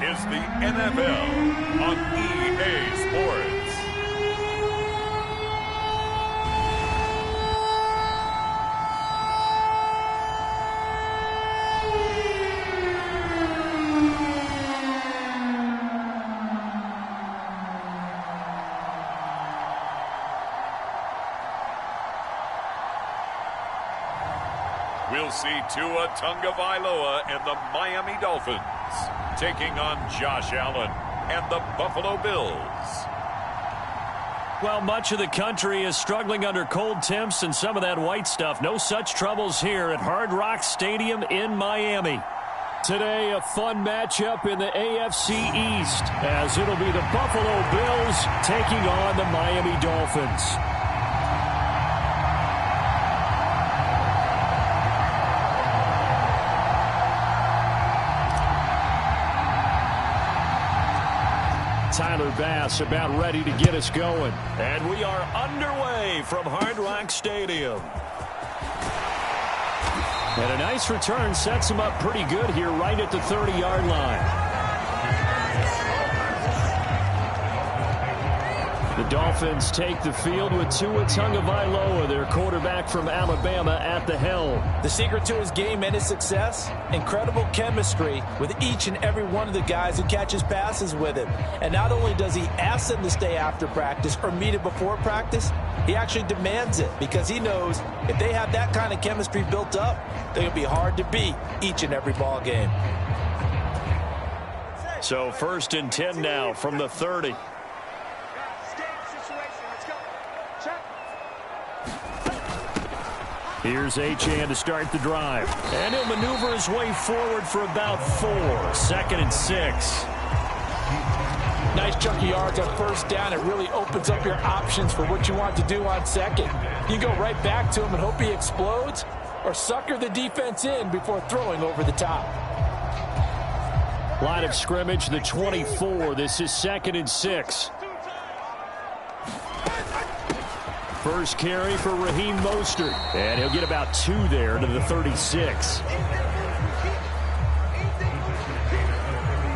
is the NFL on EA Sports. We'll see Tua Tagovailoa and the Miami Dolphins taking on Josh Allen and the Buffalo Bills. Well, much of the country is struggling under cold temps and some of that white stuff. No such troubles here at Hard Rock Stadium in Miami. Today, a fun matchup in the AFC East, as it'll be the Buffalo Bills taking on the Miami Dolphins. Tyler Bass about ready to get us going. And we are underway from Hard Rock Stadium. And a nice return sets him up pretty good here right at the 30-yard line. The Dolphins take the field with Tua Tagovailoa, their quarterback from Alabama, at the helm. The secret to his game and his success, incredible chemistry with each and every one of the guys who catches passes with him. And not only does he ask them to stay after practice or meet it before practice, he actually demands it because he knows if they have that kind of chemistry built up, they're going to be hard to beat each and every ball game. So 1st and 10 now from the 30. Here's Achane to start the drive. And he'll maneuver his way forward for about 4. 2nd and 6. Nice chunk of yards on first down. It really opens up your options for what you want to do on second. You go right back to him and hope he explodes, or sucker the defense in before throwing over the top. Line of scrimmage, the 24. This is 2nd and 6. First carry for Raheem Mostert. And he'll get about 2 there to the 36.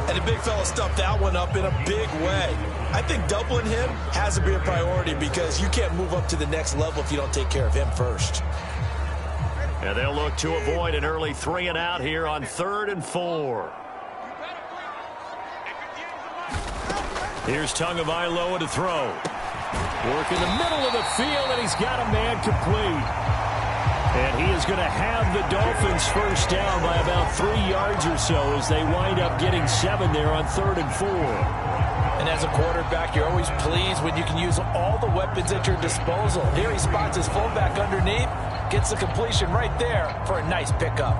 And the big fella stuffed that one up in a big way. I think doubling him has to be a priority because you can't move up to the next level if you don't take care of him first. And they'll look to avoid an early 3 and out here on 3rd and 4. Here's Tagovailoa to throw. Work in the middle of the field, and he's got a man complete. And he is going to have the Dolphins first down by about 3 yards or so as they wind up getting 7 there on 3rd and 4. And as a quarterback, you're always pleased when you can use all the weapons at your disposal. Here he spots his fullback underneath, gets the completion right there for a nice pickup.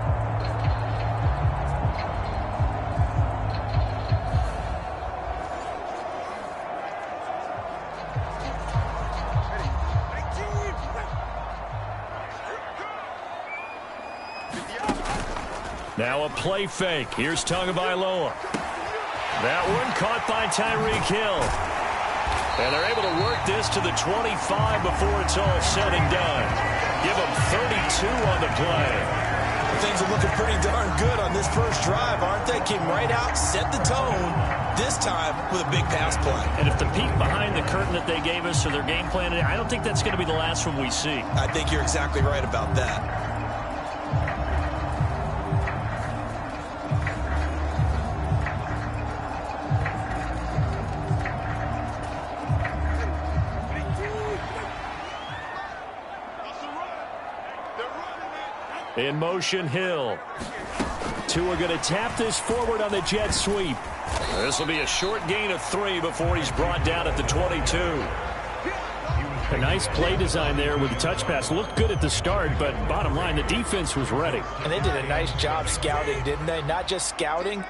Now a play fake. Here's Tagovailoa. That one caught by Tyreek Hill. And they're able to work this to the 25 before it's all said and done. Give them 32 on the play. Things are looking pretty darn good on this first drive, aren't they? Came right out, set the tone, this time with a big pass play. And if the peek behind the curtain that they gave us or their game plan, I don't think that's going to be the last one we see. I think you're exactly right about that. In motion, Hill. Tua going to tap this forward on the jet sweep. This will be a short gain of 3 before he's brought down at the 22. A nice play design there with the touch pass. Looked good at the start, but bottom line, the defense was ready. And they did a nice job scouting, didn't they? Not just scouting,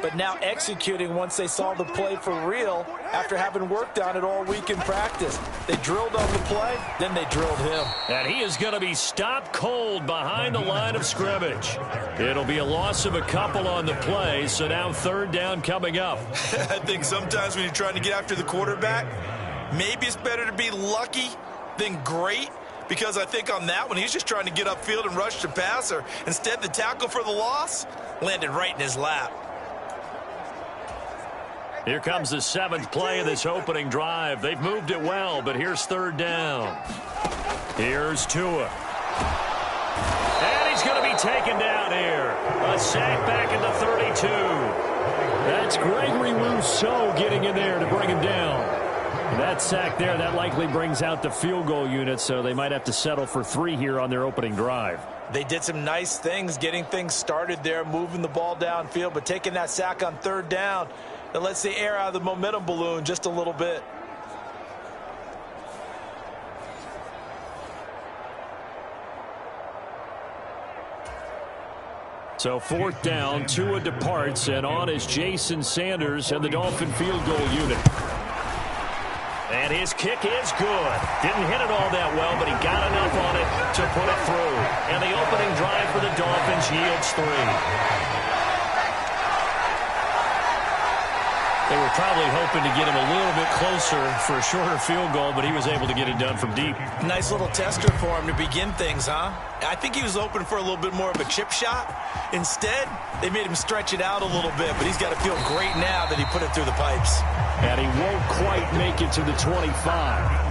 but now executing once they saw the play for real after having worked on it all week in practice. They drilled on the play, then they drilled him. And he is going to be stopped cold behind the line of scrimmage. It'll be a loss of a couple on the play, so now 3rd down coming up. I think sometimes when you're trying to get after the quarterback, maybe it's better to be lucky than great, because I think on that one, he's just trying to get upfield and rush the passer. Instead, the tackle for the loss landed right in his lap. Here comes the 7th play of this opening drive. They've moved it well, but here's 3rd down. Here's Tua. And he's going to be taken down here. A sack back at the 32. That's Gregory Rousseau getting in there to bring him down. That sack there, that likely brings out the field goal unit, so they might have to settle for 3 here on their opening drive. They did some nice things getting things started there, moving the ball downfield, but taking that sack on 3rd down, that lets the air out of the momentum balloon just a little bit. So 4th down, Tua departs, and on is Jason Sanders and the Dolphin field goal unit. And his kick is good. Didn't hit it all that well, but he got enough on it to put it through. And the opening drive for the Dolphins yields 3. They were probably hoping to get him a little bit closer for a shorter field goal, but he was able to get it done from deep. Nice little tester for him to begin things, huh? I think he was open for a little bit more of a chip shot. Instead, they made him stretch it out a little bit, but he's got to feel great now that he put it through the pipes. And he won't quite make it to the 25.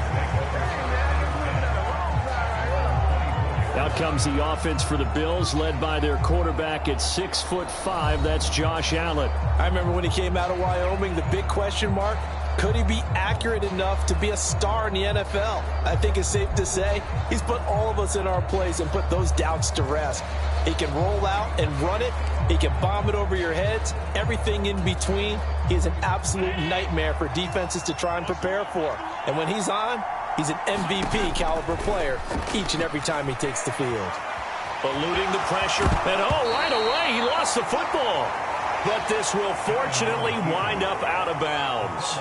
Out comes the offense for the Bills, led by their quarterback at 6'5". That's Josh Allen. I remember when he came out of Wyoming, the big question mark, could he be accurate enough to be a star in the NFL? I think it's safe to say he's put all of us in our place and put those doubts to rest. He can roll out and run it. He can bomb it over your heads. Everything in between. He is an absolute nightmare for defenses to try and prepare for. And when he's on, he's an MVP caliber player each and every time he takes the field. Eluding the pressure. And right away, he lost the football. But this will fortunately wind up out of bounds.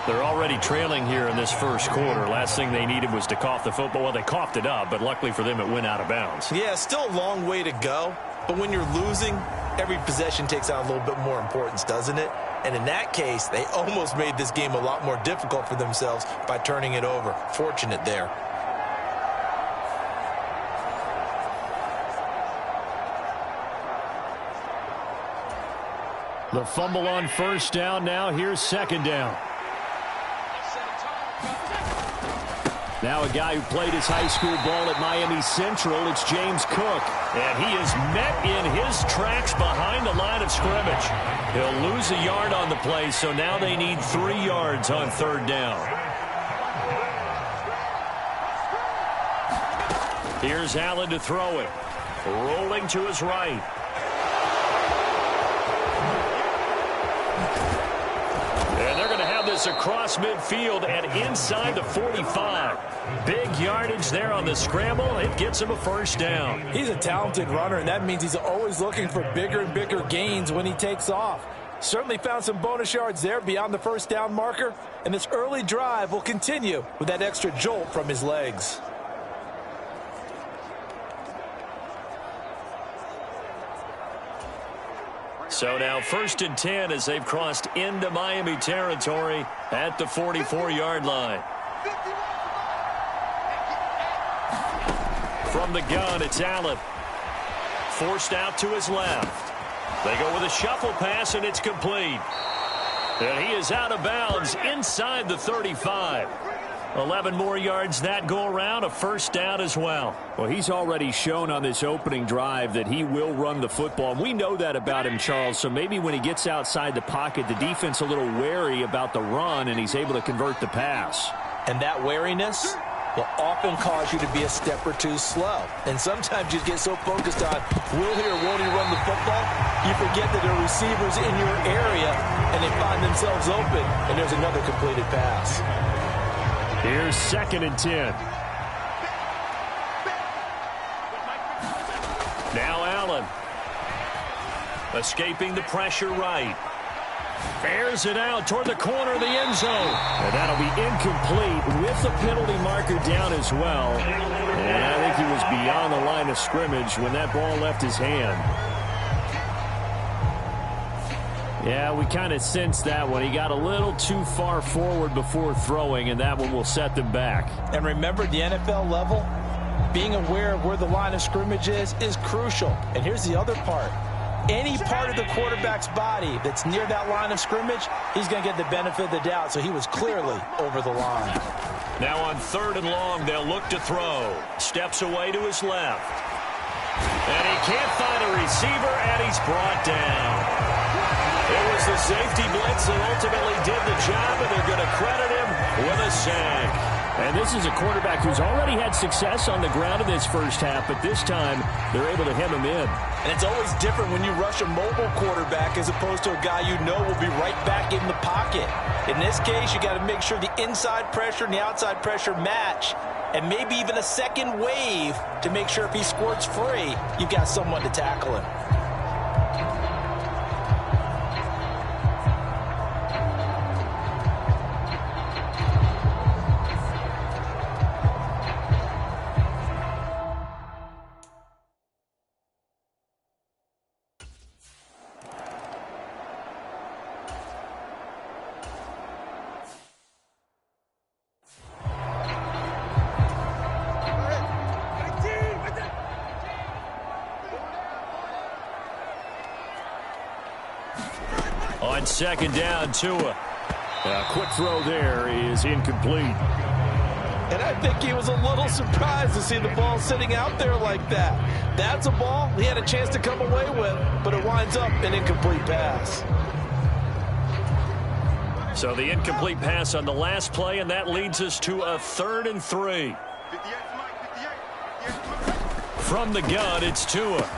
They're already trailing here in this first quarter. Last thing they needed was to cough the football. Well, they coughed it up, but luckily for them, it went out of bounds. Yeah, still a long way to go. But when you're losing, every possession takes on a little bit more importance, doesn't it? And in that case, they almost made this game a lot more difficult for themselves by turning it over. Fortunate there. The fumble on 1st down now. Here's 2nd down. Now a guy who played his high school ball at Miami Central, it's James Cook. And he is met in his tracks behind the line of scrimmage. He'll lose a yard on the play, so now they need 3 yards on 3rd down. Here's Allen to throw it. Rolling to his right. And they're going to have this across midfield and inside the 45. Big yardage there on the scramble. It gets him a 1st down. He's a talented runner, and that means he's always looking for bigger and bigger gains when he takes off. Certainly found some bonus yards there beyond the 1st down marker, and this early drive will continue with that extra jolt from his legs. So now 1st and 10 as they've crossed into Miami territory at the 44-yard line. From the gun, it's Allen. Forced out to his left. They go with a shuffle pass, and it's complete. And he is out of bounds inside the 35. 11 more yards that go around, a 1st down as well. Well, he's already shown on this opening drive that he will run the football. And we know that about him, Charles. So maybe when he gets outside the pocket, the defense a little wary about the run, and he's able to convert the pass. And that wariness will often cause you to be a step or two slow. And sometimes you get so focused on will he or won't he run the football, you forget that there are receivers in your area, and they find themselves open, and there's another completed pass. Here's 2nd and 10. Now Allen. Escaping the pressure right. Airs it out toward the corner of the end zone. And that'll be incomplete with the penalty marker down as well. And I think he was beyond the line of scrimmage when that ball left his hand. Yeah, we kind of sensed that one. He got a little too far forward before throwing, and that one will set them back. And remember, the NFL level, being aware of where the line of scrimmage is crucial. And here's the other part. Any part of the quarterback's body that's near that line of scrimmage, he's going to get the benefit of the doubt, so he was clearly over the line. Now on 3rd and long, they'll look to throw. Steps away to his left. And he can't find a receiver, and he's brought down. It was the safety blitz that ultimately did the job, and they're going to credit him with a sack. And this is a quarterback who's already had success on the ground in this first half, but this time they're able to hem him in. And it's always different when you rush a mobile quarterback as opposed to a guy you know will be right back in the pocket. In this case, you got to make sure the inside pressure and the outside pressure match, and maybe even a second wave to make sure if he squirts free, you've got someone to tackle him. On 2nd down, Tua. A quick throw there is incomplete. And I think he was a little surprised to see the ball sitting out there like that. That's a ball he had a chance to come away with, but it winds up an incomplete pass. So the incomplete pass on the last play, and that leads us to a 3rd and 3. From the gun, it's Tua.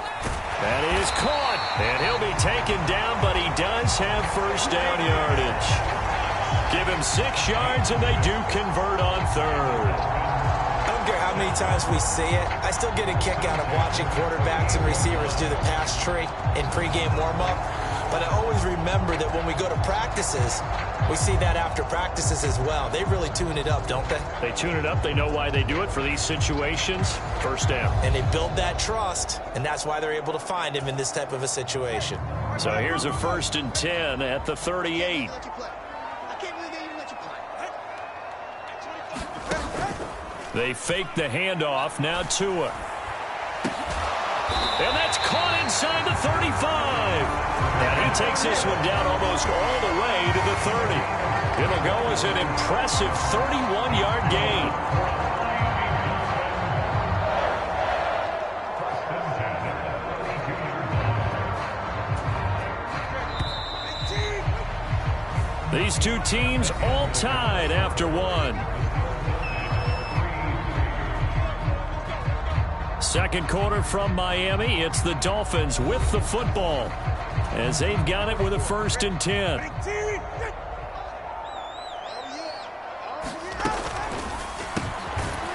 That is caught, and he'll be taken down, but he does have first down yardage. Give him 6 yards, and they do convert on 3rd. I don't care how many times we see it. I still get a kick out of watching quarterbacks and receivers do the pass tree in pregame warm-up. But I always remember that when we go to practices, we see that after practices as well. They really tune it up, don't they? They tune it up. They know why they do it for these situations. First down. And they build that trust, and that's why they're able to find him in this type of a situation. So here's a 1st and 10 at the 38. They fake the handoff. Now Tua. And that's caught inside the 35. And he takes this one down almost all the way to the 30. It'll go as an impressive 31-yard gain. These two teams all tied after one. Second quarter from Miami. It's the Dolphins with the football as they've got it with a 1st and 10.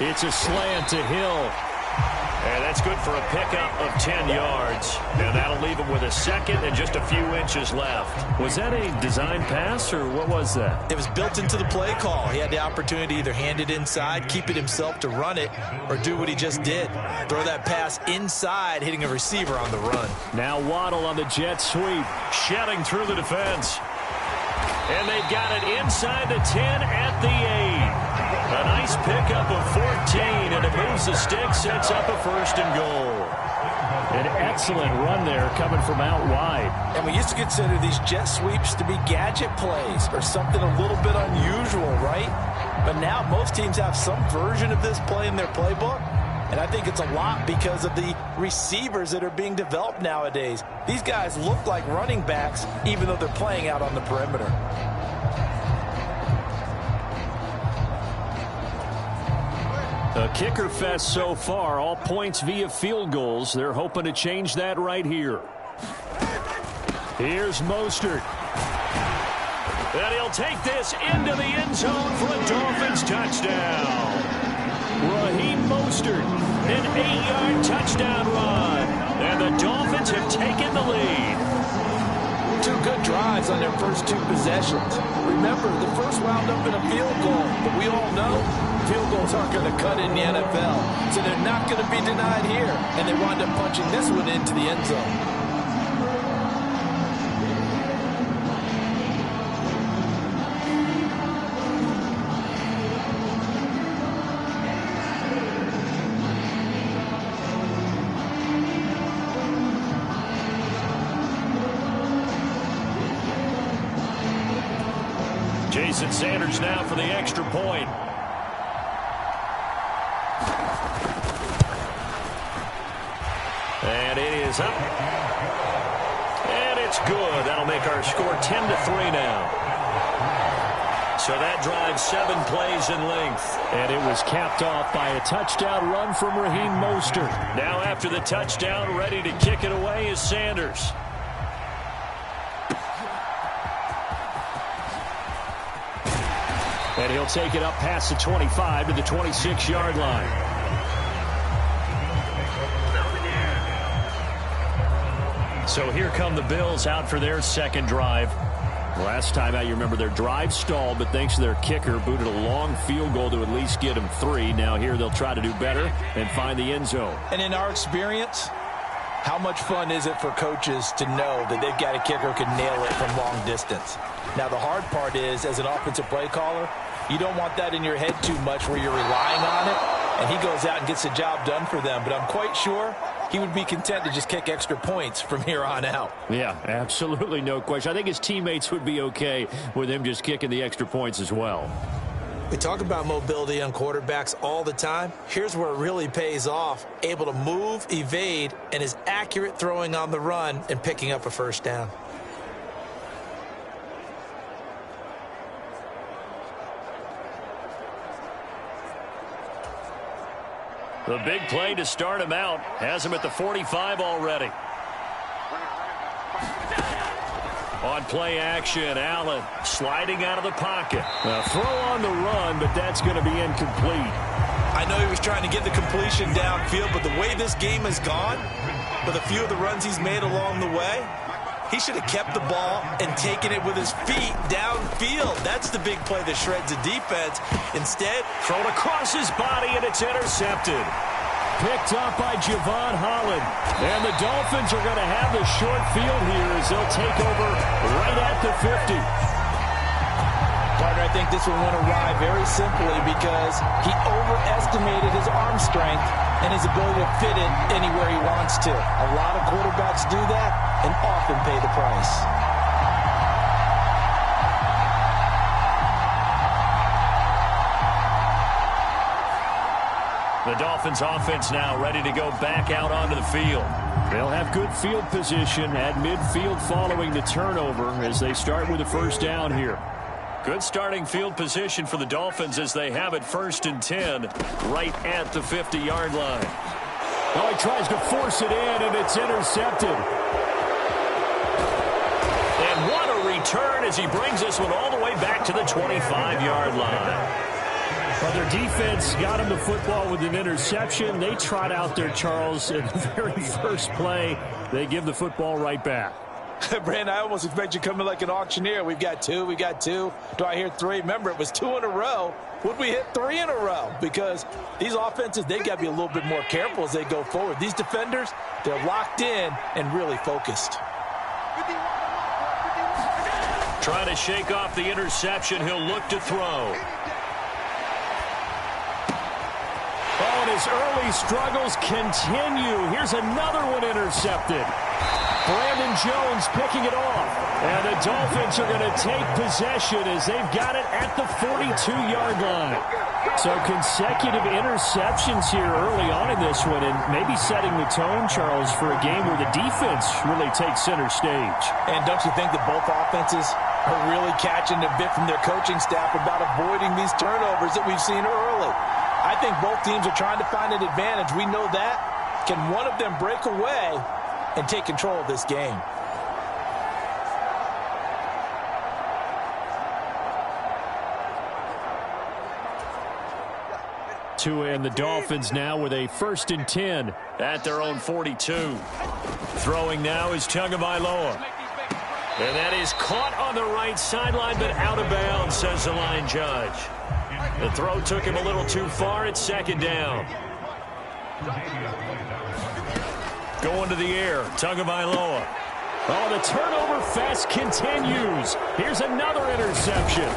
It's a slant to Hill. And that's good for a pickup of 10 yards. And that'll leave him with a 2nd and just a few inches left. Was that a design pass, or what was that? It was built into the play call. He had the opportunity to either hand it inside, keep it himself to run it, or do what he just did. Throw that pass inside, hitting a receiver on the run. Now Waddle on the jet sweep, shedding through the defense. And they've got it inside the 10 at the 8. A nice pickup of 14, and it moves the stick, sets up a 1st and goal. An excellent run there coming from out wide. And we used to consider these jet sweeps to be gadget plays or something a little bit unusual, right? But now most teams have some version of this play in their playbook. And I think it's a lot because of the receivers that are being developed nowadays. These guys look like running backs even though they're playing out on the perimeter. A kicker fest so far, all points via field goals. They're hoping to change that right here. Here's Mostert. And he'll take this into the end zone for a Dolphins touchdown. Raheem Mostert, an 8-yard touchdown run. And the Dolphins have taken the lead. 2 good drives on their first 2 possessions. Remember, the first wound up in a field goal, but we all know field goals aren't going to cut in the NFL, so they're not going to be denied here, and they wind up punching this one into the end zone. Jason Sanders now for the extra point. And it is up. And it's good. That'll make our score 10-3 now. So that drives 7 plays in length. And it was capped off by a touchdown run from Raheem Mostert. Now after the touchdown, ready to kick it away is Sanders. And he'll take it up past the 25 to the 26-yard line. So here come the Bills out for their second drive. Last time out, you remember their drive stalled, but thanks to their kicker, booted a long field goal to at least get them 3. Now here they'll try to do better and find the end zone. And in our experience, how much fun is it for coaches to know that they've got a kicker who can nail it from long distance? Now, the hard part is, as an offensive play caller, you don't want that in your head too much where you're relying on it, and he goes out and gets the job done for them. But I'm quite sure he would be content to just kick extra points from here on out. Yeah, absolutely no question. I think his teammates would be okay with him just kicking the extra points as well. We talk about mobility on quarterbacks all the time. Here's where it really pays off. Able to move, evade, and is accurate throwing on the run and picking up a first down. The big play to start him out has him at the 45 already. On play action, Allen sliding out of the pocket. A throw on the run, but that's going to be incomplete. I know he was trying to get the completion downfield, but the way this game has gone, with a few of the runs he's made along the way, he should have kept the ball and taken it with his feet downfield. That's the big play that shreds the defense. Instead, thrown across his body, and it's intercepted. Picked up by Javon Holland. And the Dolphins are going to have the short field here as they'll take over right at the 50. Partner, I think this one went awry very simply because he overestimated his arm strength and his ability to fit it anywhere he wants to. A lot of quarterbacks do that and often pay the price. The Dolphins offense now ready to go back out onto the field. They'll have good field position at midfield following the turnover as they start with a first down here. Good starting field position for the Dolphins as they have it 1st and 10 right at the 50-yard line. Oh, he tries to force it in, and it's intercepted. And what a return as he brings this one all the way back to the 25-yard line. Well, their defense got him the football with an interception. They trot out there, Charles, in the very first play. They give the football right back. Brandon, I almost expect you coming like an auctioneer. We've got 2, we got 2. Do I hear 3? Remember, it was 2 in a row. Would we hit 3 in a row? Because these offenses, they got to be a little bit more careful as they go forward. These defenders, they're locked in and really focused. Trying to shake off the interception. He'll look to throw. Oh, and his early struggles continue. Here's another one intercepted. Brandon Jones picking it off. And the Dolphins are going to take possession as they've got it at the 42-yard line. So consecutive interceptions here early on in this one, and maybe setting the tone, Charles, for a game where the defense really takes center stage. And don't you think that both offenses are really catching a bit from their coaching staff about avoiding these turnovers that we've seen early? I think both teams are trying to find an advantage. We know that. Can one of them break away and take control of this game? And the Dolphins now with a 1st and 10 at their own 42. Throwing now is Tagovailoa. And that is caught on the right sideline, but out of bounds, says the line judge. The throw took him a little too far. It's 2nd down. Going to the air, Tagovailoa. Oh, the turnover fest continues. Here's another interception.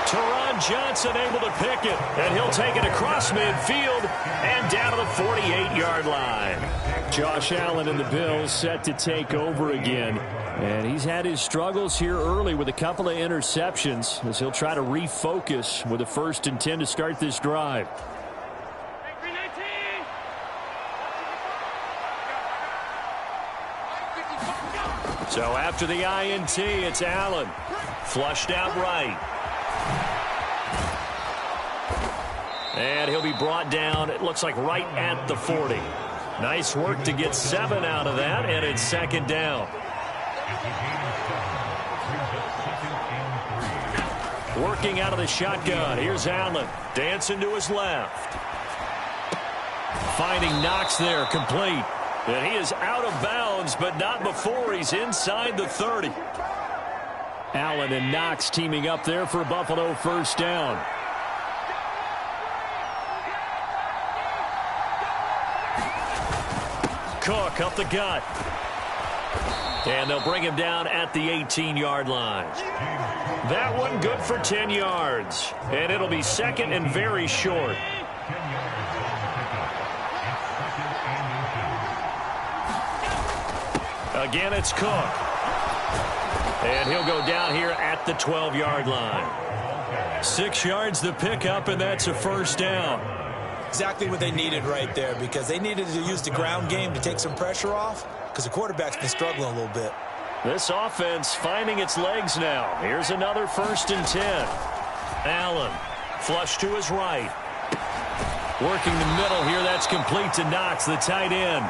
Teron And Johnson able to pick it. And he'll take it across midfield and down to the 48-yard line. Josh Allen and the Bills set to take over again. And he's had his struggles here early with a couple of interceptions as he'll try to refocus with a 1st and 10 to start this drive. So after the INT, it's Allen. Flushed out right. And he'll be brought down, it looks like right at the 40. Nice work to get 7 out of that, and it's 2nd down. Working out of the shotgun. Here's Allen. Dancing to his left. Finding Knox there, complete. And he is out of bounds, but not before he's inside the 30. Allen and Knox teaming up there for Buffalo 1st down. Cook up the gut. And they'll bring him down at the 18-yard line. That one good for 10 yards. And it'll be 2nd and very short. Again, it's Cook. And he'll go down here at the 12-yard line. 6 yards the pickup, and that's a 1st down. Exactly what they needed right there, because they needed to use the ground game to take some pressure off, because the quarterback's been struggling a little bit. This offense finding its legs now. Here's another 1st and 10. Allen, flush to his right. Working the middle here, that's complete to Knox, the tight end.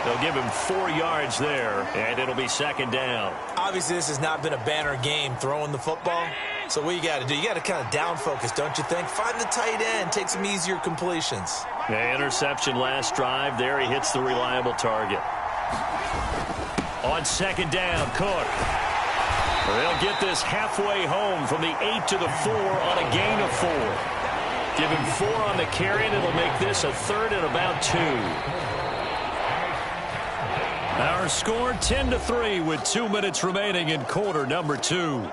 They'll give him 4 yards there, and it'll be 2nd down. Obviously, this has not been a banner game throwing the football. So what you got to do, you got to kind of down focus, don't you think? Find the tight end, take some easier completions. The interception last drive. There he hits the reliable target. On 2nd down, Cook. They'll get this halfway home from the 8 to the 4 on a gain of 4. Give him 4 on the carry, and it'll make this a 3rd and about 2. Our score 10-3 with 2 minutes remaining in quarter number 2.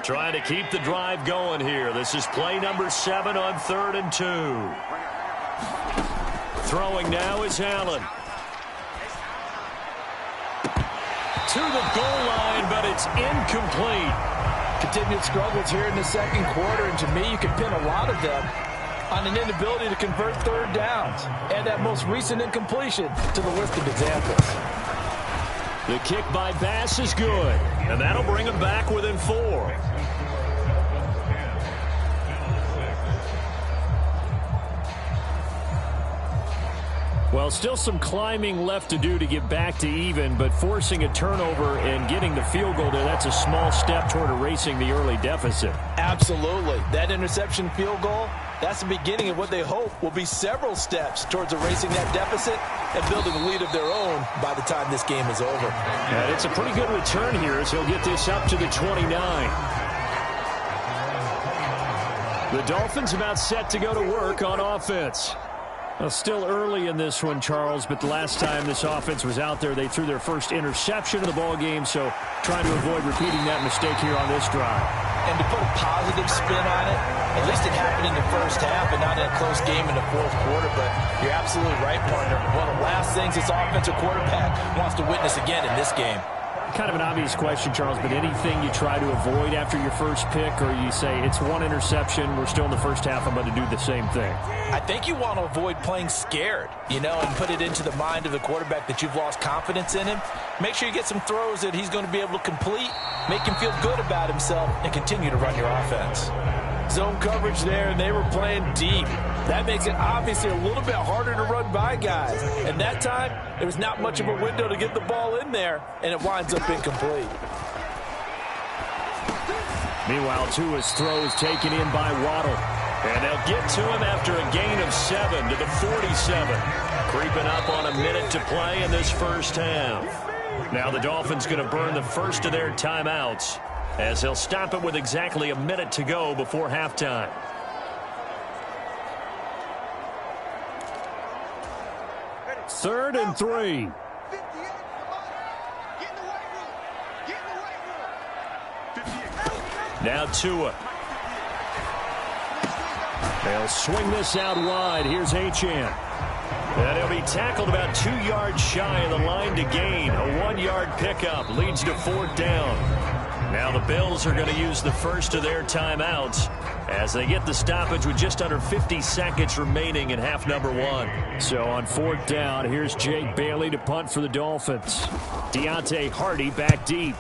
Trying to keep the drive going here. This is play number 7 on 3rd and 2. Throwing now is Allen. To the goal line, but it's incomplete. Continued struggles here in the 2nd quarter, and to me, you can pin a lot of them on an inability to convert 3rd downs. Add that most recent incompletion to the list of examples. The kick by Bass is good, and that'll bring him back within 4. Well, still some climbing left to do to get back to even, but forcing a turnover and getting the field goal there, that's a small step toward erasing the early deficit. Absolutely. That interception field goal, that's the beginning of what they hope will be several steps towards erasing that deficit and building a lead of their own by the time this game is over. And it's a pretty good return here as he'll get this up to the 29. The Dolphins about set to go to work on offense. Well, still early in this one, Charles, but the last time this offense was out there, they threw their first interception of the ball game, so trying to avoid repeating that mistake here on this drive. And to put a positive spin on it, at least it happened in the first half and not in a close game in the 4th quarter, but you're absolutely right, partner. One of the last things this offensive quarterback wants to witness again in this game. Kind of an obvious question, Charles, but anything you try to avoid after your first pick, or you say it's 1 interception, we're still in the first half, I'm going to do the same thing? I think you want to avoid playing scared, and put it into the mind of the quarterback that you've lost confidence in him. Make sure you get some throws that he's going to be able to complete, make him feel good about himself, and continue to run your offense. Zone coverage there, and they were playing deep. That makes it obviously a little bit harder to run by guys. And that time, there was not much of a window to get the ball in there, and it winds up incomplete. Meanwhile, Tua's throw is taken in by Waddle. And they'll get to him after a gain of 7 to the 47. Creeping up on a minute to play in this first half. Now the Dolphins going to burn the first of their timeouts as he'll stop it with exactly a minute to go before halftime. Third and 3. Now Tua. They'll swing this out wide. Here's Achane. And he'll be tackled about 2 yards shy of the line to gain. A 1-yard pickup leads to 4th down. Now the Bills are going to use the first of their timeouts as they get the stoppage with just under 50 seconds remaining in half number 1. So on 4th down, here's Jake Bailey to punt for the Dolphins. Deontay Hardy back deep.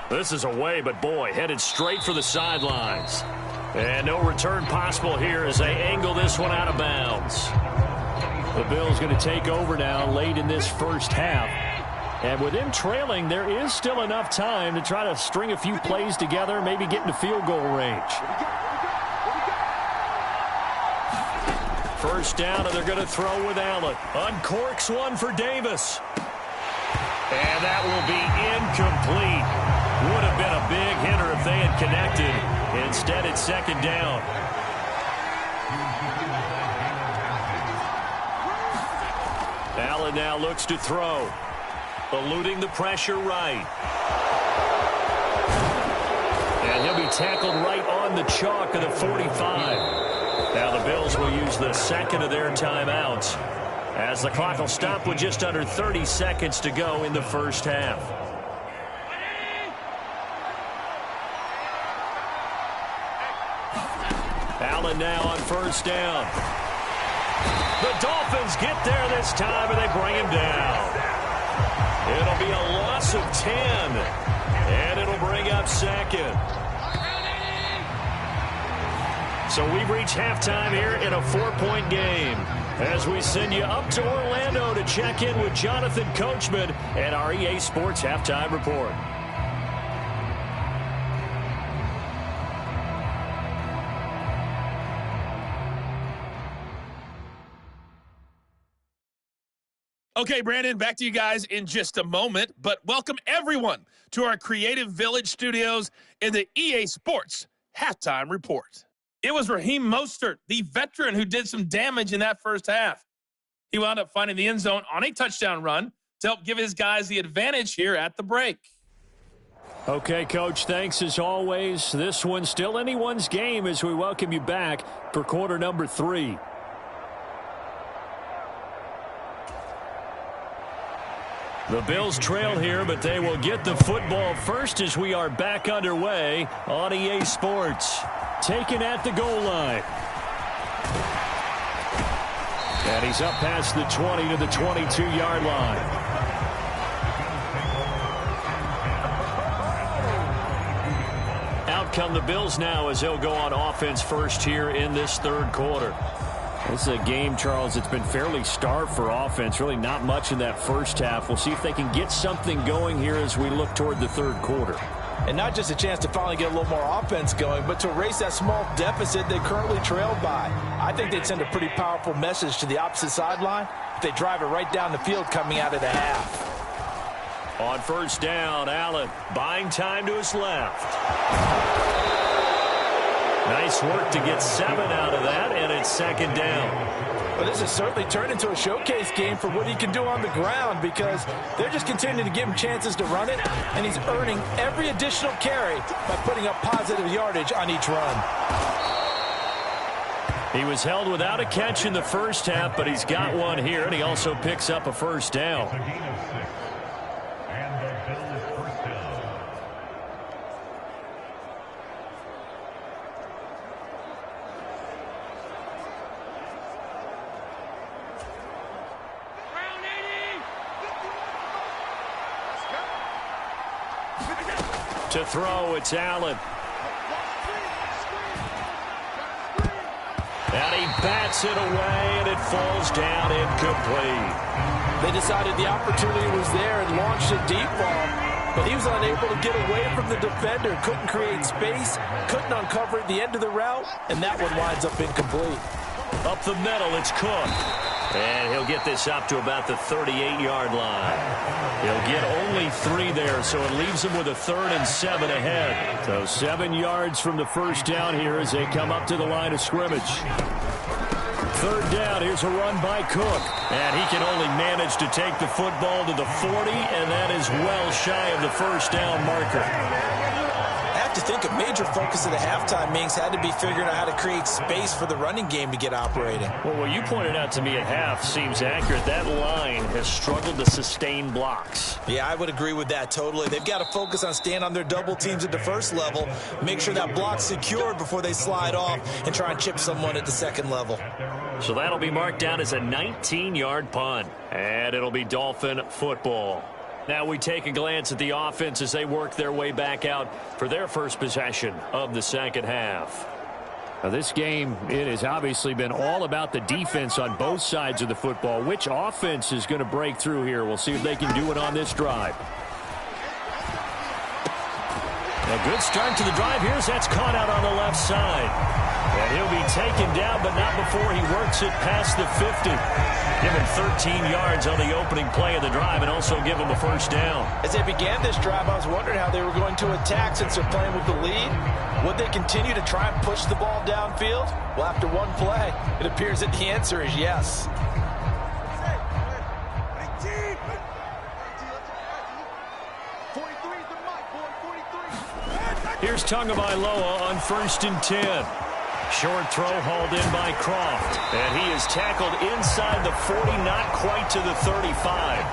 This is away, but boy, headed straight for the sidelines. And no return possible here as they angle this one out of bounds. The Bills going to take over now late in this first half. And with them trailing, there is still enough time to try to string a few plays together, maybe get into field goal range. First down, and they're going to throw with Allen. Uncorks one for Davis. And that will be incomplete. Would have been a big hitter if they had connected. Instead, it's 2nd down. Allen now looks to throw. Eluding the pressure right. And he'll be tackled right on the chalk of the 45. Now the Bills will use the second of their timeouts as the clock will stop with just under 30 seconds to go in the first half. Allen now on first down. The Dolphins get there this time, and they bring him down. It'll be a loss of 10, and it'll bring up 2nd. So we've reached halftime here in a 4-point game as we send you up to Orlando to check in with Jonathan Coachman and our EA Sports Halftime Report. Okay, Brandon, back to you guys in just a moment, but welcome everyone to our Creative Village studios in the EA Sports Halftime Report. It was Raheem Mostert, the veteran, who did some damage in that first half. He wound up finding the end zone on a touchdown run to help give his guys the advantage here at the break. Okay, Coach, thanks as always. This one's still anyone's game as we welcome you back for quarter number 3. The Bills trail here, but they will get the football first as we are back underway on EA Sports. Taken at the goal line. And he's up past the 20 to the 22-yard line. Out come the Bills now as they'll go on offense first here in this third quarter. This is a game, Charles, that's been fairly starved for offense. Really not much in that first half. We'll see if they can get something going here as we look toward the third quarter. And not just a chance to finally get a little more offense going, but to erase that small deficit they currently trailed by. I think they'd send a pretty powerful message to the opposite sideline if they drive it right down the field coming out of the half. On first down, Allen buying time to his left. Nice work to get 7 out of that, and it's 2nd down. Well, this has certainly turned into a showcase game for what he can do on the ground because they're just continuing to give him chances to run it, and he's earning every additional carry by putting up positive yardage on each run. He was held without a catch in the first half, but he's got one here, and he also picks up a first down. To throw, it's Allen. And he bats it away, and it falls down incomplete. They decided the opportunity was there and launched a deep ball, but he was unable to get away from the defender, couldn't create space, couldn't uncover at the end of the route, and that one winds up incomplete. Up the middle, it's Cook. And he'll get this up to about the 38-yard line. He'll get only 3 there, so it leaves him with a 3rd and 7 ahead. So 7 yards from the first down here as they come up to the line of scrimmage. 3rd down, here's a run by Cook. And he can only manage to take the football to the 40, and that is well shy of the first down marker. I have to think a major focus of the halftime meetings had to be figuring out how to create space for the running game to get operating. Well, what you pointed out to me at half seems accurate. That line has struggled to sustain blocks. Yeah, I would agree with that totally. They've got to focus on staying on their double teams at the first level, make sure that block's secured before they slide off and try and chip someone at the second level. So that'll be marked down as a 19-yard punt, and it'll be Dolphin football. Now we take a glance at the offense as they work their way back out for their first possession of the second half. Now this game, it has obviously been all about the defense on both sides of the football. Which offense is going to break through here? We'll see if they can do it on this drive. A good start to the drive. Here's that's caught out on the left side. And he'll be taken down, but not before he works it past the 50. Give him 13 yards on the opening play of the drive and also give him a first down. As they began this drive, I was wondering how they were going to attack since they're playing with the lead. Would they continue to try and push the ball downfield? Well, after one play, it appears that the answer is yes. Here's Tagovailoa on 1st and 10. Short throw hauled in by Croft. And he is tackled inside the 40, not quite to the 35.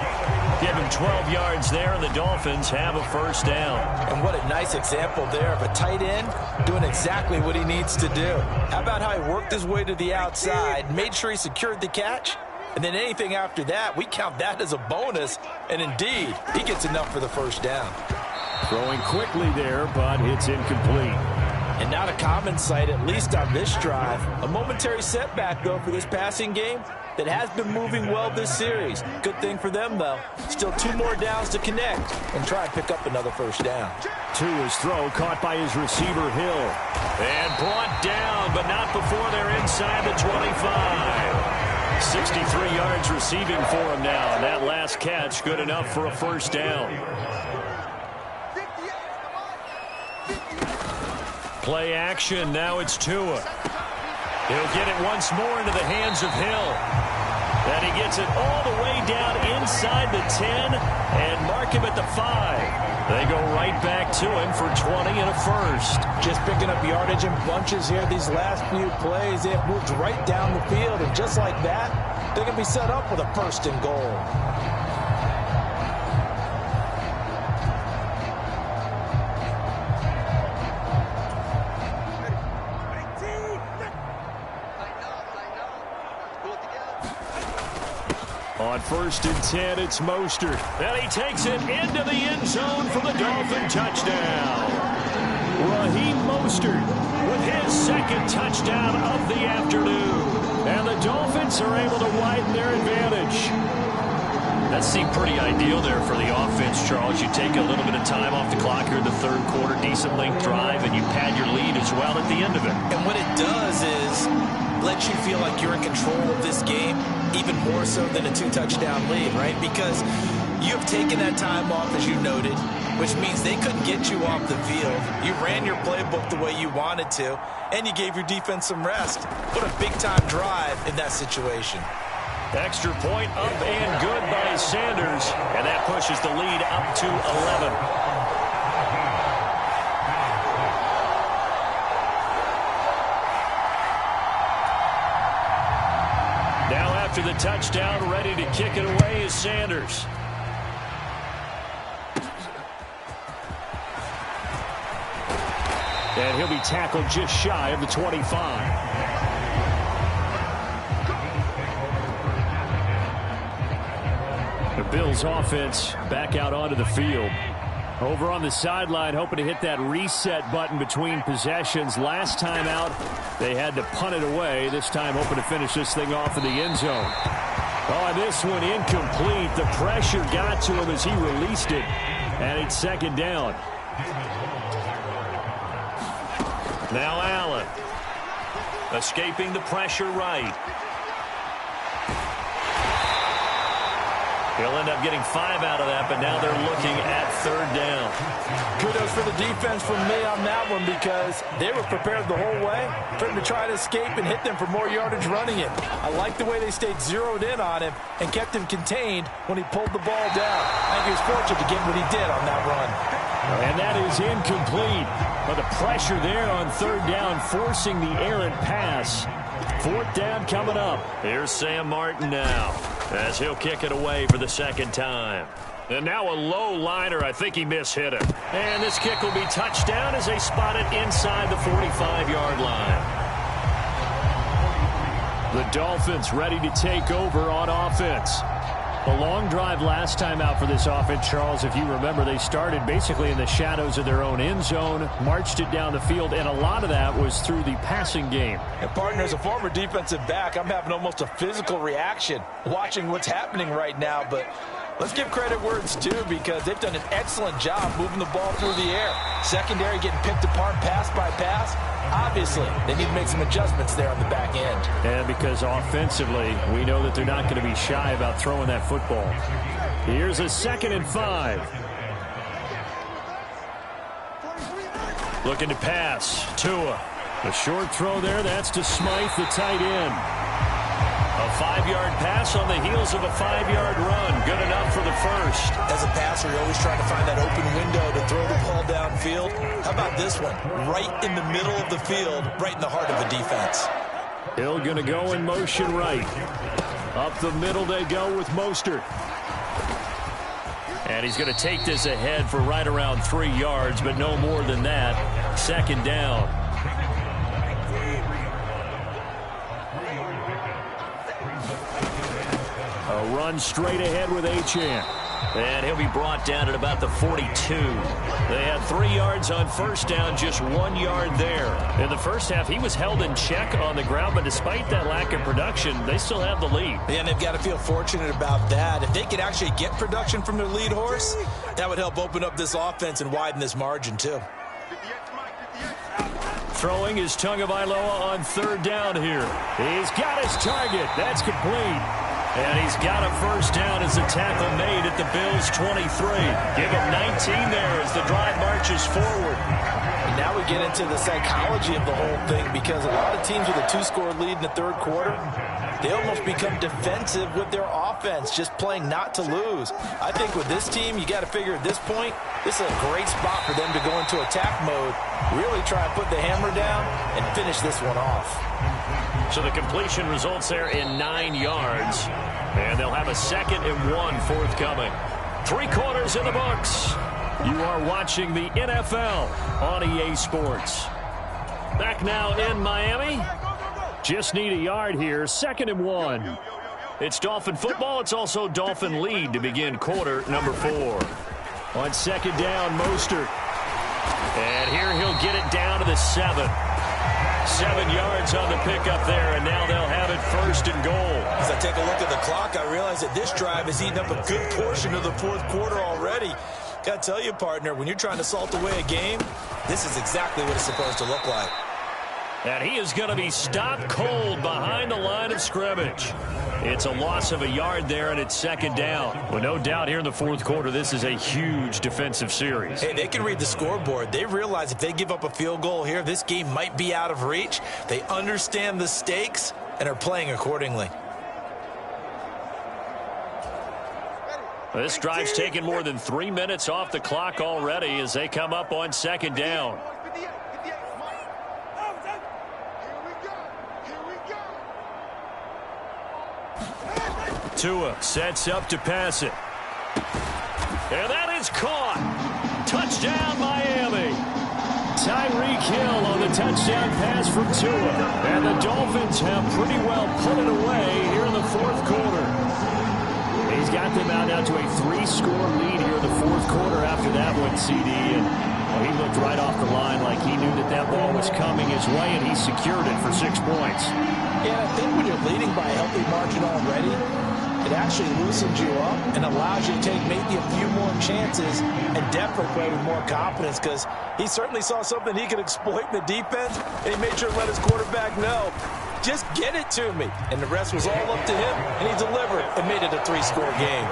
Give him 12 yards there, and the Dolphins have a first down. And what a nice example there of a tight end doing exactly what he needs to do. How about how he worked his way to the outside, made sure he secured the catch, and then anything after that, we count that as a bonus. And indeed, he gets enough for the first down. Throwing quickly there, but it's incomplete. And not a common sight, at least on this drive. A momentary setback, though, for this passing game that has been moving well this series. Good thing for them, though. Still 2 more downs to connect and try and pick up another first down. To his throw, caught by his receiver, Hill. And brought down, but not before they're inside the 25. 63 yards receiving for him now. And that last catch, good enough for a first down. Play action. Now it's Tua. He'll get it once more into the hands of Hill. And he gets it all the way down inside the 10 and mark him at the 5. They go right back to him for 20 and a first. Just picking up yardage in bunches here. These last few plays, they have moved right down the field. And just like that, they're going to be set up with a first and goal. On 1st and 10, it's Mostert. And he takes it into the end zone for the Dolphin touchdown. Raheem Mostert with his second touchdown of the afternoon. And the Dolphins are able to widen their advantage. That seemed pretty ideal there for the offense, Charles. You take a little bit of time off the clock here in the third quarter, decent length drive, and you pad your lead as well at the end of it. And what it does is let you feel like you're in control of this game, even more so than a 2-touchdown lead, right? Because you have taken that time off, as you noted, which means they couldn't get you off the field. You ran your playbook the way you wanted to, and you gave your defense some rest. What a big-time drive in that situation. Extra point up and good by Sanders, and that pushes the lead up to 11. After the touchdown, ready to kick it away is Sanders. And he'll be tackled just shy of the 25. The Bills offense back out onto the field. Over on the sideline, hoping to hit that reset button between possessions. Last time out, they had to punt it away. This time, hoping to finish this thing off in the end zone. Oh, and this one incomplete. The pressure got to him as he released it. And it's second down. Now Allen. Escaping the pressure right. He'll end up getting 5 out of that, but now they're looking at third down. Kudos for the defense from me on that one because they were prepared the whole way for him to try to escape and hit them for more yardage running it. I like the way they stayed zeroed in on him and kept him contained when he pulled the ball down. I think he was fortunate to get what he did on that run. And that is incomplete. But the pressure there on third down, forcing the errant pass. Fourth down coming up. Here's Sam Martin now, as he'll kick it away for the second time. And now a low liner. I think he mishit it. And this kick will be touchdown as they spot it inside the 45-yard line. The Dolphins ready to take over on offense. A long drive last time out for this offense, Charles. If you remember, they started basically in the shadows of their own end zone, marched it down the field, and a lot of that was through the passing game. And, partner, as a former defensive back, I'm having almost a physical reaction watching what's happening right now. But let's give credit where it's due, because they've done an excellent job moving the ball through the air. Secondary getting picked apart pass by pass. Obviously, they need to make some adjustments there on the back end. And because offensively, we know that they're not going to be shy about throwing that football. Here's a 2nd and 5. Looking to pass. Tua. A short throw there. That's to Smythe, the tight end. A 5-yard pass on the heels of a 5-yard run. Good enough for the first. As a passer, you're always trying to find that open window to throw the ball downfield. How about this one? Right in the middle of the field, right in the heart of the defense. Hill going to go in motion right. Up the middle they go with Mostert. And he's going to take this ahead for right around 3 yards, but no more than that. 2nd down. A run straight ahead with Achane. And he'll be brought down at about the 42. They had 3 yards on first down, just 1 yard there. In the first half, he was held in check on the ground, but despite that lack of production, they still have the lead. Yeah, and they've got to feel fortunate about that. If they could actually get production from their lead horse, that would help open up this offense and widen this margin too. Throwing is Tagovailoa on 3rd down here. He's got his target. That's complete. And he's got a first down as the tackle made at the Bills' 23. Give him 19 there as the drive marches forward. And now we get into the psychology of the whole thing, because a lot of teams with a 2-score lead in the 3rd quarter, they almost become defensive with their offense, just playing not to lose. I think with this team, you got to figure at this point, this is a great spot for them to go into attack mode, really try and put the hammer down and finish this one off. So the completion results there in 9 yards. And they'll have a 2nd and 1 forthcoming. 3 quarters in the books. You are watching the NFL on EA Sports. Back now in Miami. Just need a yard here. 2nd and 1. It's Dolphin football. It's also Dolphin lead to begin quarter number 4. On 2nd down, Mostert. And here he'll get it down to the 7. 7 yards on the pickup there, and now they'll have it 1st and goal. As I take a look at the clock, I realize that this drive has eaten up a good portion of the 4th quarter already. Got to tell you, partner, when you're trying to salt away a game, this is exactly what it's supposed to look like. And he is going to be stopped cold behind the line of scrimmage. It's a loss of a yard there, and it's 2nd down. Well, no doubt here in the 4th quarter, this is a huge defensive series. Hey, they can read the scoreboard. They realize if they give up a field goal here, this game might be out of reach. They understand the stakes and are playing accordingly. This drive's taken more than 3 minutes off the clock already as they come up on 2nd down. Tua sets up to pass it. And that is caught. Touchdown, Miami. Tyreek Hill on the touchdown pass from Tua. And the Dolphins have pretty well put it away here in the 4th quarter. He's got them out now to a 3-score lead here in the 4th quarter after that one, CD. And he looked right off the line like he knew that that ball was coming his way, and he secured it for 6 points. Yeah, I think when you're leading by a healthy margin already, it actually loosens you up and allows you to take maybe a few more chances and definitely play with more confidence, because he certainly saw something he could exploit in the defense, and he made sure to let his quarterback know, just get it to me. And the rest was all up to him, and he delivered and made it a 3-score game.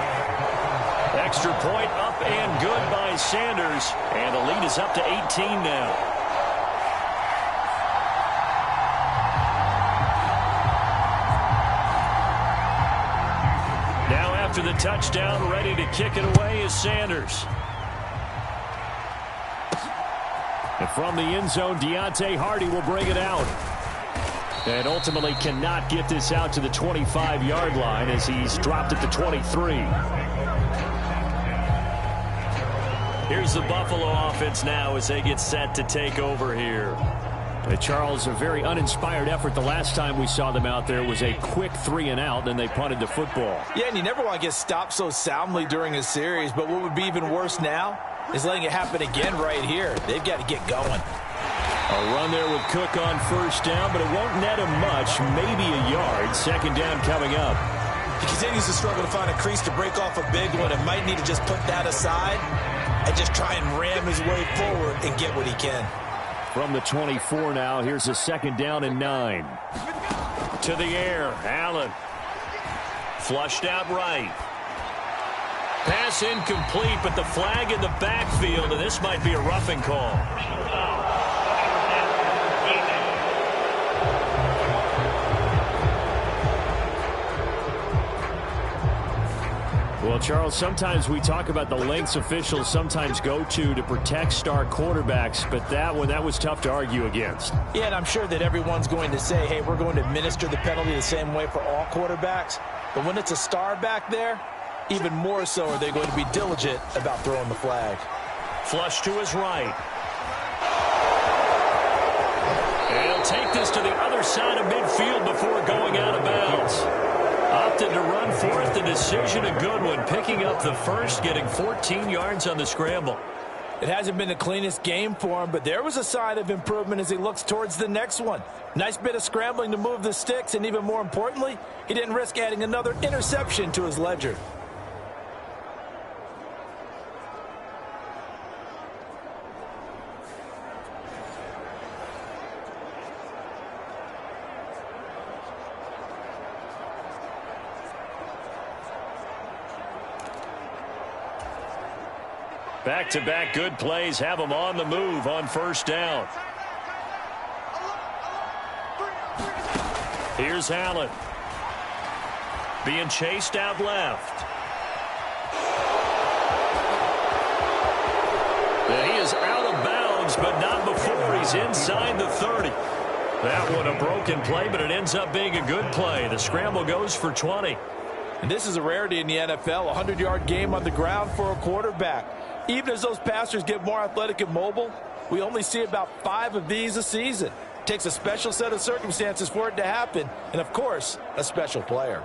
Extra point up and good by Sanders, and the lead is up to 18 now. After the touchdown, ready to kick it away is Sanders. From the end zone, Deontay Hardy will bring it out. And ultimately cannot get this out to the 25-yard line as he's dropped at the 23. Here's the Buffalo offense now as they get set to take over here. Charles, a very uninspired effort. The last time we saw them out there was a quick 3-and-out, and they punted the football. Yeah, and you never want to get stopped so soundly during a series, but what would be even worse now is letting it happen again right here. They've got to get going. A run there with Cook on first down, but it won't net him much, maybe a yard. Second down coming up. He continues to struggle to find a crease to break off a big one and might need to just put that aside and just try and ram his way forward and get what he can. From the 24 now, here's a second down and 9. To the air, Allen. Flushed out right. Pass incomplete, but the flag in the backfield, and this might be a roughing call. Well, Charles, sometimes we talk about the lengths officials sometimes go to protect star quarterbacks, but that was tough to argue against. Yeah, and I'm sure that everyone's going to say, hey, we're going to administer the penalty the same way for all quarterbacks. But when it's a star back there, even more so are they going to be diligent about throwing the flag. Flush to his right. And he'll take this to the other side of midfield before going out of bounds. Opted to run for it. The decision a good one. Picking up the first, getting 14 yards on the scramble. It hasn't been the cleanest game for him, but there was a sign of improvement as he looks towards the next one. Nice bit of scrambling to move the sticks, and even more importantly, he didn't risk adding another interception to his ledger. Back-to-back good plays have him on the move on first down. Here's Allen. Being chased out left. And he is out of bounds, but not before he's inside the 30. That one a broken play, but it ends up being a good play. The scramble goes for 20. And this is a rarity in the NFL, a 100-yard game on the ground for a quarterback. Even as those passers get more athletic and mobile, we only see about 5 of these a season. It takes a special set of circumstances for it to happen, and of course, a special player.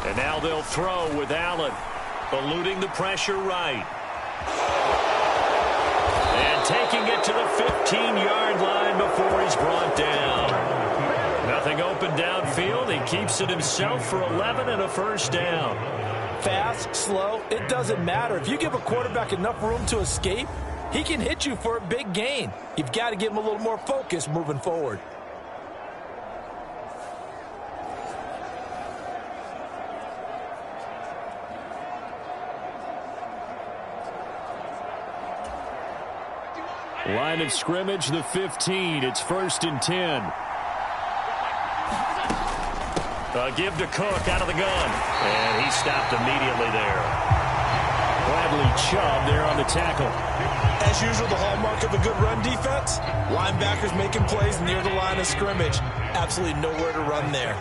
And now they'll throw with Allen, eluding the pressure right. And taking it to the 15-yard line before he's brought down. Nothing open downfield. He keeps it himself for 11 and a first down. Fast, slow, it doesn't matter. If you give a quarterback enough room to escape, he can hit you for a big gain. You've got to give him a little more focus moving forward. Line of scrimmage, the 15. It's 1st and 10. Give to Cook out of the gun. And he stopped immediately there. Bradley Chubb there on the tackle. As usual, the hallmark of a good run defense, linebackers making plays near the line of scrimmage. Absolutely nowhere to run there.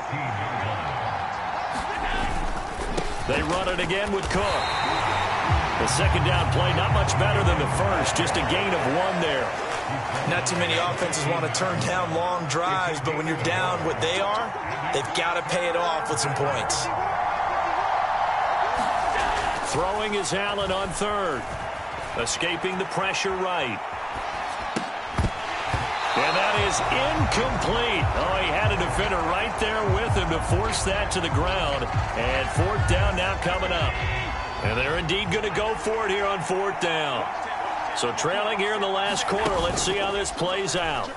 They run it again with Cook. The second down play, not much better than the first. Just a gain of 1 there. Not too many offenses want to turn down long drives, but when you're down what they are, they've got to pay it off with some points. Throwing is Allen on 3rd. Escaping the pressure right. And that is incomplete. Oh, he had a defender right there with him to force that to the ground. And 4th down now coming up. And they're indeed going to go for it here on 4th down. So trailing here in the last quarter. Let's see how this plays out.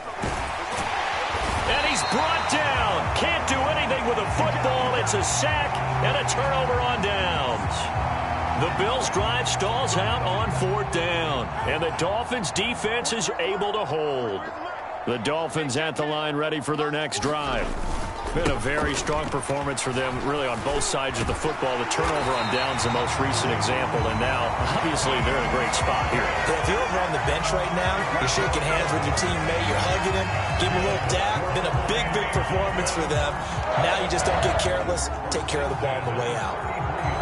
And he's brought down. Can't do anything with a football. It's a sack and a turnover on downs. The Bills' drive stalls out on 4th down. And the Dolphins' defense is able to hold. The Dolphins at the line ready for their next drive. Been a very strong performance for them, really, on both sides of the football. The turnover on downs, the most recent example, and now, obviously, they're in a great spot here. Yeah, if you're over on the bench right now, you're shaking hands with your teammate, you're hugging him, give him a little dab. Been a big, big performance for them. Now you just don't get careless. Take care of the ball on the way out.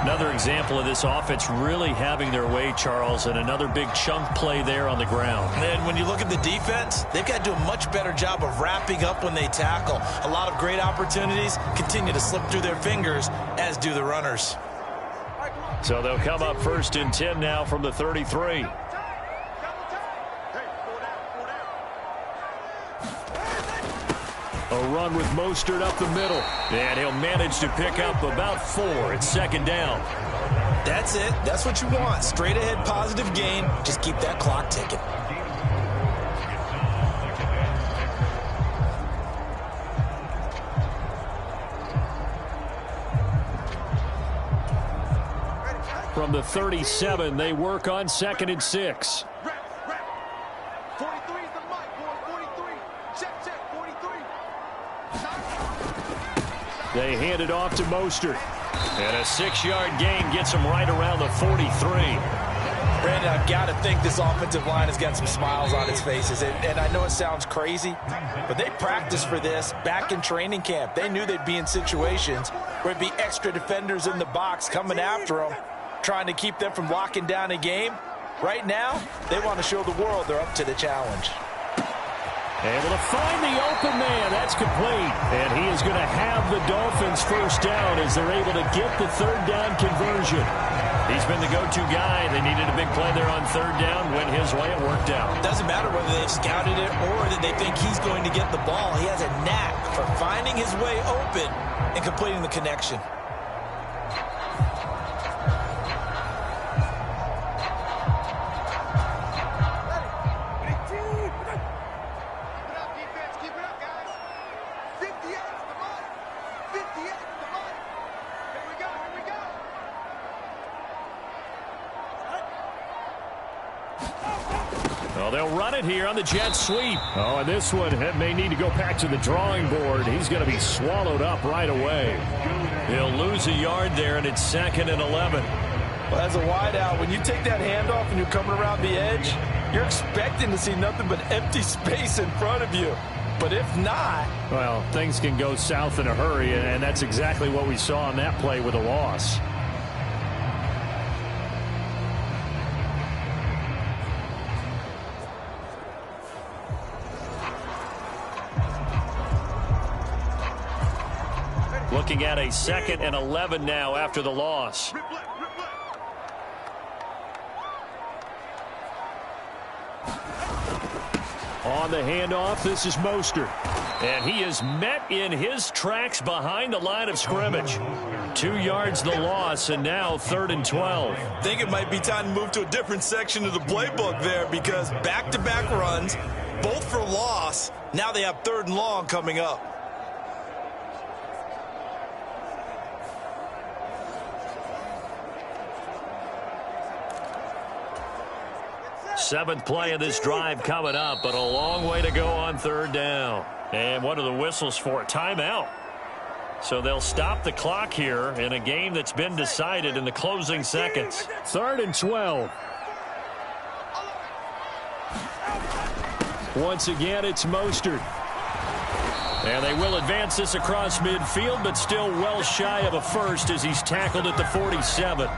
Another example of this offense really having their way, Charles, and another big chunk play there on the ground. And when you look at the defense, they've got to do a much better job of wrapping up when they tackle. A lot of great opportunities continue to slip through their fingers, as do the runners. So they'll come up 1st and 10 now from the 33. A run with Mostert up the middle. And he'll manage to pick up about 4. It's 2nd down. That's it. That's what you want. Straight ahead positive gain. Just keep that clock ticking. From the 37, they work on 2nd and 6. They hand it off to Mostert. And a 6-yard gain gets them right around the 43. Brandon, I've got to think this offensive line has got some smiles on its faces. And I know it sounds crazy, but they practiced for this back in training camp. They knew they'd be in situations where it'd be extra defenders in the box coming after them, trying to keep them from locking down a game. Right now, they want to show the world they're up to the challenge. Able to find the open man. That's complete. And he is going to have the Dolphins 1st down as they're able to get the 3rd down conversion. He's been the go-to guy. They needed a big play there on 3rd down. Went his way. It worked out. Doesn't matter whether they've scouted it or that they think he's going to get the ball. He has a knack for finding his way open and completing the connection. Well, they'll run it here on the jet sweep. Oh, and this one may need to go back to the drawing board. He's going to be swallowed up right away. He'll lose a yard there, and it's 2nd and 11. Well, as a wideout, when you take that handoff and you're coming around the edge, you're expecting to see nothing but empty space in front of you. But if not... Well, things can go south in a hurry, and that's exactly what we saw on that play with a loss. Looking at a 2nd and 11 now after the loss. On the handoff, this is Mostert. And he is met in his tracks behind the line of scrimmage. 2 yards the loss, and now 3rd and 12. I think it might be time to move to a different section of the playbook there, because back-to-back runs, both for loss. Now they have 3rd and long coming up. Seventh play of this drive coming up, but a long way to go on 3rd down. And what are the whistles for? Timeout. So they'll stop the clock here in a game that's been decided in the closing seconds. 3rd and 12. Once again, it's Mostert. And they will advance this across midfield, but still well shy of a first as he's tackled at the 47.